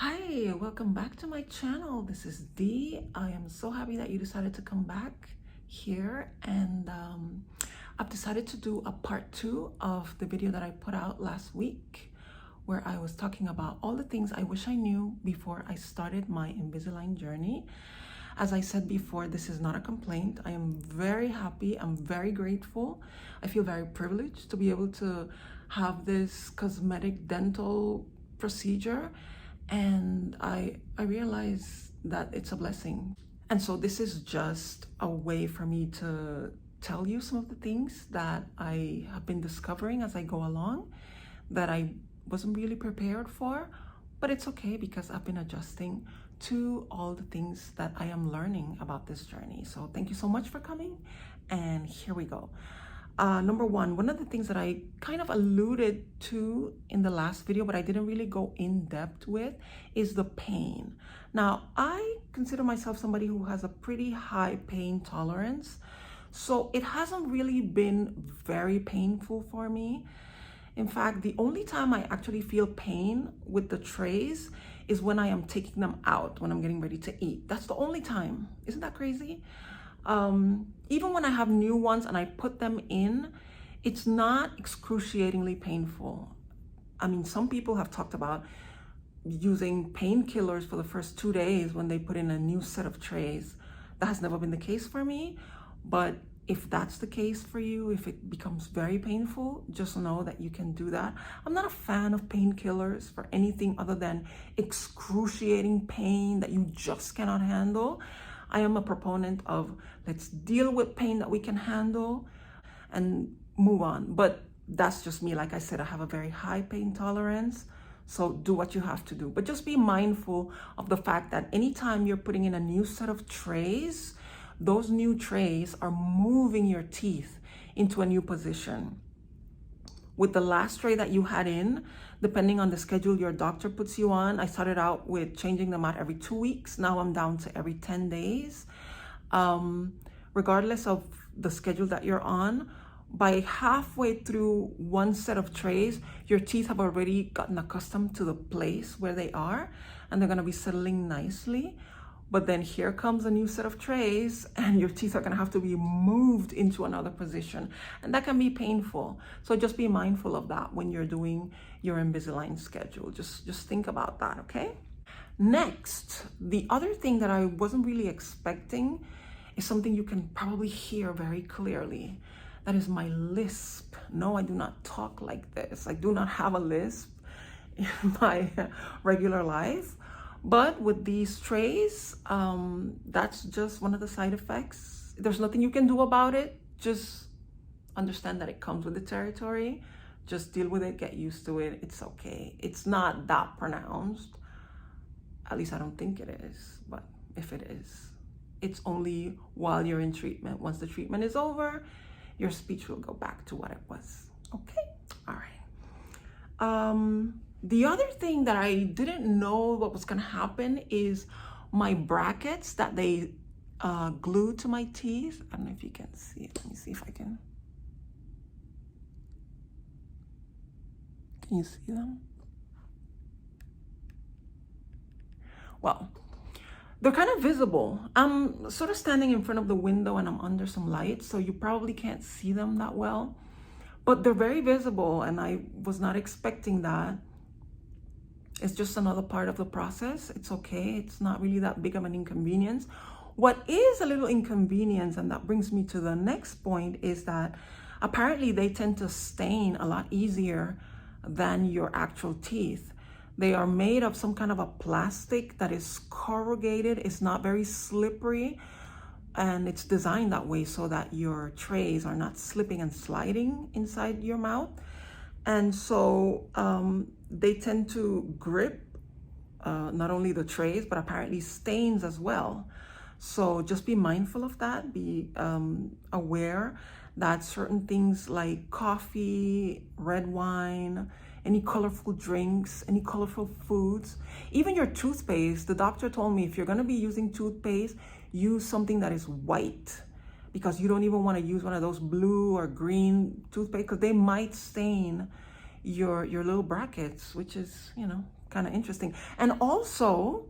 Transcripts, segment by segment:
Hi, welcome back to my channel. This is Dee. I am so happy that you decided to come back here, and I've decided to do a part 2 of the video that I put out last week where I was talking about all the things I wish I knew before I started my Invisalign journey. As I said before, this is not a complaint. I am very happy. I'm very grateful. I feel very privileged to be able to have this cosmetic dental procedure, and I realize that it's a blessing. And so this is just a way for me to tell you some of the things that I have been discovering as I go along that I wasn't really prepared for, but it's okay because I've been adjusting to all the things that I am learning about this journey. So thank you so much for coming, and here we go. Number one of the things that I kind of alluded to in the last video, but I didn't really go in depth with, is the pain. Now, I consider myself somebody who has a pretty high pain tolerance, so it hasn't really been very painful for me. In fact, the only time I actually feel pain with the trays is when I am taking them out, when I'm getting ready to eat. That's the only time. Isn't that crazy? Even when I have new ones and I put them in, it's not excruciatingly painful. I mean, some people have talked about using painkillers for the first 2 days when they put in a new set of trays. That has never been the case for me, but if that's the case for you, if it becomes very painful, just know that you can do that. I'm not a fan of painkillers for anything other than excruciating pain that you just cannot handle. I am a proponent of let's deal with pain that we can handle and move on. But that's just me. Like I said, I have a very high pain tolerance. So do what you have to do. But just be mindful of the fact that anytime you're putting in a new set of trays, those new trays are moving your teeth into a new position. With the last tray that you had in, depending on the schedule your doctor puts you on, I started out with changing them out every 2 weeks. Now I'm down to every 10 days. Regardless of the schedule that you're on, by halfway through one set of trays, your teeth have already gotten accustomed to the place where they are, and they're gonna be settling nicely. But then here comes a new set of trays, and your teeth are gonna have to be moved into another position. And that can be painful. So just be mindful of that when you're doing your Invisalign schedule. Just think about that, okay? Next, the other thing that I wasn't really expecting is something you can probably hear very clearly. That is my lisp. No, I do not talk like this. I do not have a lisp in my regular life. But with these trays, that's just one of the side effects. There's nothing you can do about it. Just understand that it comes with the territory. Just deal with it, get used to it. It's okay. It's not that pronounced. At least I don't think it is. But if it is, it's only while you're in treatment. Once the treatment is over, your speech will go back to what it was. Okay? All right. The other thing that I didn't know what was going to happen is my brackets that they glue to my teeth. I don't know if you can see it. Let me see if I can. Can you see them? Well, they're kind of visible. I'm sort of standing in front of the window and I'm under some light, so you probably can't see them that well. But they're very visible, and I was not expecting that. It's just another part of the process. It's okay. It's not really that big of an inconvenience. What is a little inconvenience, and that brings me to the next point, is that apparently they tend to stain a lot easier than your actual teeth. They are made of some kind of a plastic that is corrugated. It's not very slippery, and it's designed that way so that your trays are not slipping and sliding inside your mouth. And so they tend to grip not only the trays, but apparently stains as well. So just be mindful of that. Be aware that certain things like coffee, red wine, any colorful drinks, any colorful foods, even your toothpaste. The doctor told me if you're going to be using toothpaste, use something that is white, because you don't even want to use one of those blue or green toothpaste because they might stain your little brackets, which is, Kind of interesting. And also,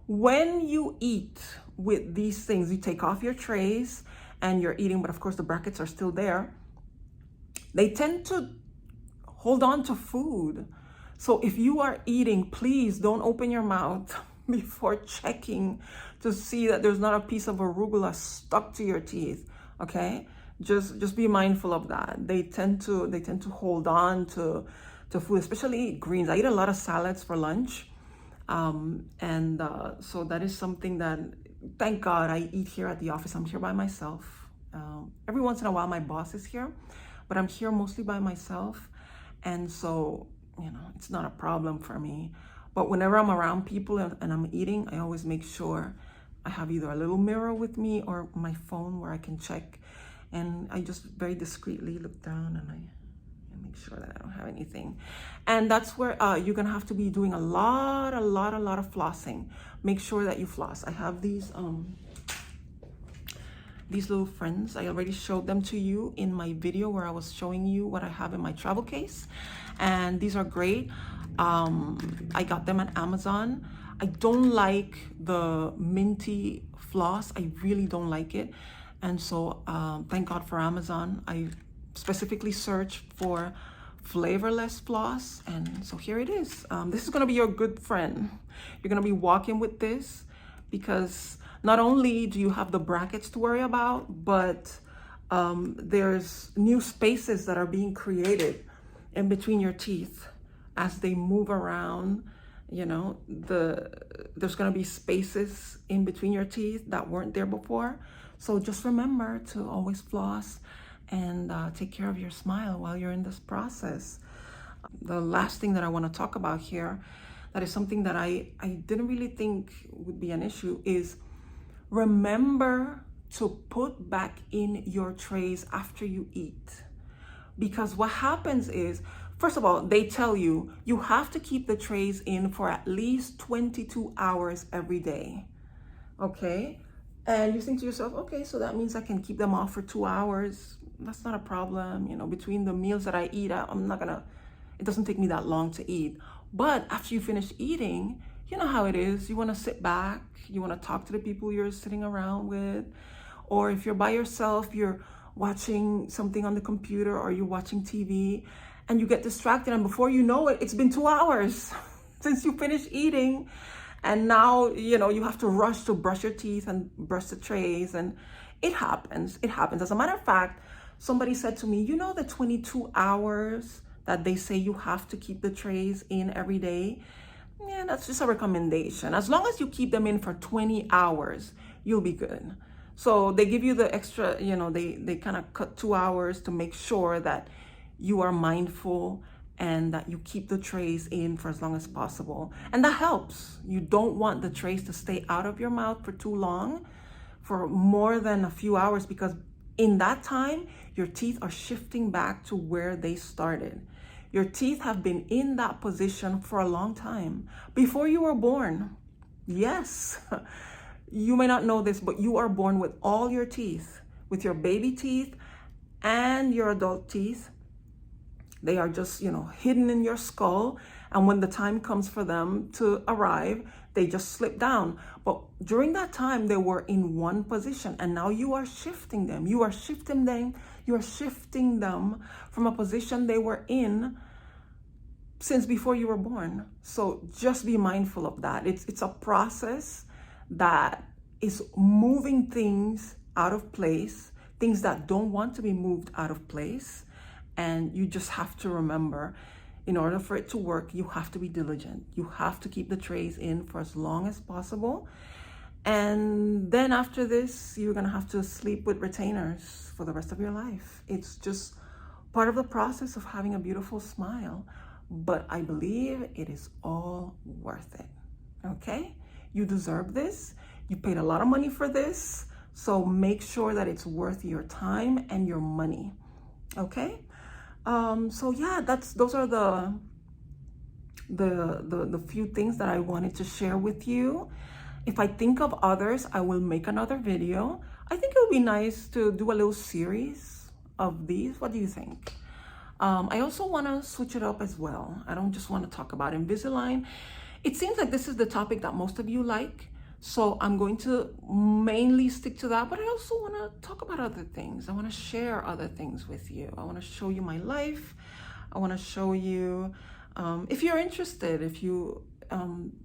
when you eat with these things, you take off your trays and you're eating, but of course the brackets are still there. They tend to hold on to food. So if you are eating, please don't open your mouth before checking to see that there's not a piece of arugula stuck to your teeth. Okay, just be mindful of that. They tend to hold on to food, especially greens. I eat a lot of salads for lunch, so that is something that, thank God, I eat here at the office. I'm here by myself. Every once in a while my boss is here, but I'm here mostly by myself, and so it's not a problem for me. But whenever I'm around people and I'm eating, I always make sure I have either a little mirror with me or my phone where I can check, and I just very discreetly look down and I make sure that I don't have anything. And that's where you're gonna have to be doing a lot of flossing. Make sure that you floss. I have these little friends. I already showed them to you in my video where I was showing you what I have in my travel case, and these are great. I got them at Amazon. I don't like the minty floss. I really don't like it, and so thank God for Amazon. I specifically searched for flavorless floss, and so here it is. This is gonna be your good friend. You're gonna be walking with this because not only do you have the brackets to worry about, but there's new spaces that are being created in between your teeth as they move around. There's gonna be spaces in between your teeth that weren't there before. So just remember to always floss and take care of your smile while you're in this process. The last thing that I want to talk about here, that is something that I didn't really think would be an issue, is remember to put back in your trays after you eat. Because what happens is, first of all, they tell you have to keep the trays in for at least 22 hours every day. Okay? And you think to yourself, okay, so that means I can keep them off for 2 hours. That's not a problem. Between the meals that I eat, it doesn't take me that long to eat. But after you finish eating, you know how it is. You want to sit back. You want to talk to the people you're sitting around with. Or if you're by yourself, you're watching something on the computer or you're watching TV and you get distracted. And before you know it, it's been 2 hours since you finished eating. And now, you have to rush to brush your teeth and brush the trays. And it happens. It happens. As a matter of fact, somebody said to me, the 22 hours that they say you have to keep the trays in every day? Yeah, that's just a recommendation. As long as you keep them in for 20 hours, you'll be good. So they give you the extra, they kind of cut 2 hours to make sure that you are mindful and that you keep the trays in for as long as possible. And that helps. You don't want the trays to stay out of your mouth for too long, for more than a few hours, because in that time, your teeth are shifting back to where they started. Your teeth have been in that position for a long time, before you were born. Yes, you may not know this, but you are born with all your teeth, with your baby teeth and your adult teeth. They are just, hidden in your skull. And when the time comes for them to arrive, they just slip down. But during that time, they were in one position. And now you are shifting them. You are shifting them from a position they were in since before you were born. So just be mindful of that. It's a process that is moving things out of place, things that don't want to be moved out of place. And you just have to remember, in order for it to work, you have to be diligent. You have to keep the trays in for as long as possible. And then after this, you're gonna have to sleep with retainers for the rest of your life. It's just part of the process of having a beautiful smile. But I believe it is all worth it, okay? You deserve this. You paid a lot of money for this. So make sure that it's worth your time and your money, okay? So yeah, those are the few things that I wanted to share with you. If I think of others, I will make another video. I think it would be nice to do a little series of these. What do you think? I also want to switch it up as well. I don't just want to talk about Invisalign. It seems like this is the topic that most of you like, so I'm going to mainly stick to that, but I also want to talk about other things. I want to share other things with you. I want to show you my life. I want to show you, if you're interested, if you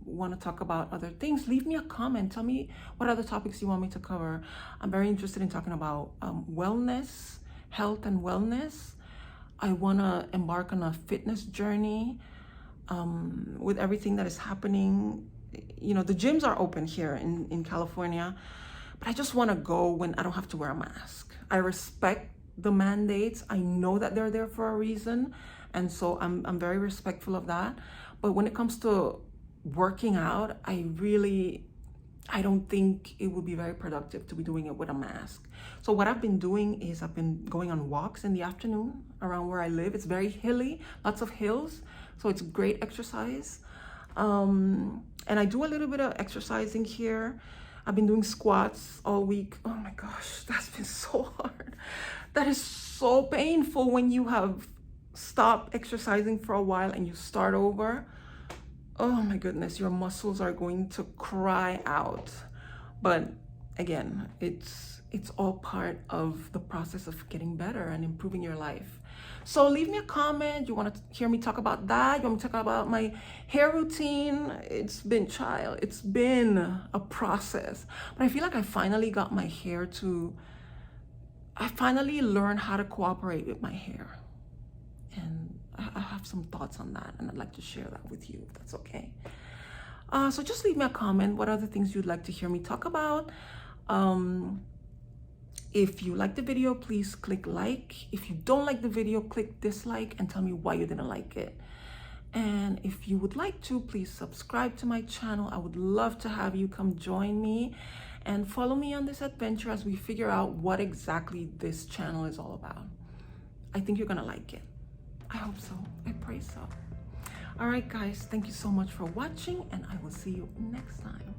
want to talk about other things, leave me a comment. Tell me what other topics you want me to cover. I'm very interested in talking about wellness, health and wellness. I want to embark on a fitness journey with everything that is happening. You know, the gyms are open here in California, but I just want to go when I don't have to wear a mask. I respect the mandates. I know that they're there for a reason, and so I'm very respectful of that. But when it comes to working out, I don't think it would be very productive to be doing it with a mask. So what I've been doing is I've been going on walks in the afternoon around where I live. It's very hilly, lots of hills, so it's great exercise. And I do a little bit of exercising here. I've been doing squats all week. Oh my gosh, that's been so hard. That is so painful when you have stopped exercising for a while and you start over. Oh my goodness, your muscles are going to cry out. But again, it's all part of the process of getting better and improving your life. So leave me a comment. You want to hear me talk about that? You want me to talk about my hair routine? It's been a process. But I feel like I finally got my hair to, I finally learned how to cooperate with my hair. And I have some thoughts on that, and I'd like to share that with you, if that's okay. So just leave me a comment what other things you'd like to hear me talk about. If you like the video, please click like. If you don't like the video, click dislike and tell me why you didn't like it. And if you would like to, please subscribe to my channel. I would love to have you come join me and follow me on this adventure as we figure out what exactly this channel is all about. I think you're gonna like it. I hope so. I pray so. All right, guys, thank you so much for watching, and I will see you next time.